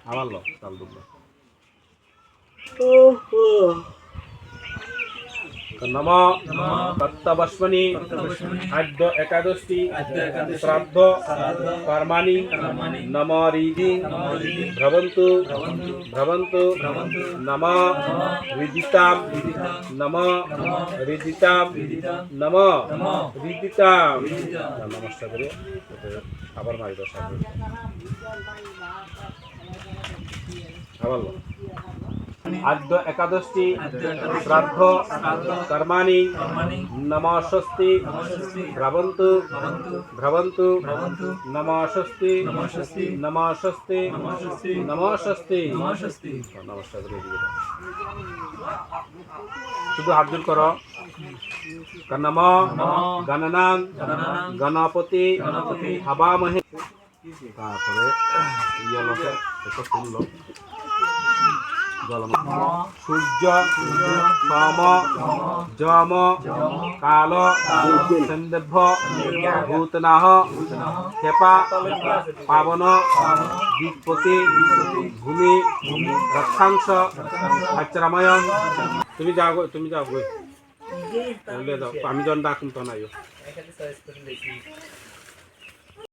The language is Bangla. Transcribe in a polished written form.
আবার লো চাল দুটো নম তত্তবস্মনি আদ্য একাদশী শ্রাদ্ধ কর্মাণি নম রিধি ভ্রবন্তু ভ্রবন্তু নম রিদিতাম নম রিদিতাম নম রিদিতাম নমস্কার করে আবার মারি দশ আবার আদ্য একাদশী শ্রাদ্ধ কর্মাণি নমস্বস্তি ভ্রবন্তু ভ্রবন্তু নমস্বস্তি নমস্বস্তি নমস্বস্তি নমস্কার শুধু হাত জোর করো নম গণনাং গণপতি হবামহে তারপরে ইয়ে লোকে এটা শুনলো সূর্য সোম যম কাল সন্দেভ্য ভূতনাহ ক্ষেপা পাবন বিপতি ভূমি রক্ষাংশ আচরাময় তুমি যাও গই বলে দাও আমি যখন ডাকুম তো নাই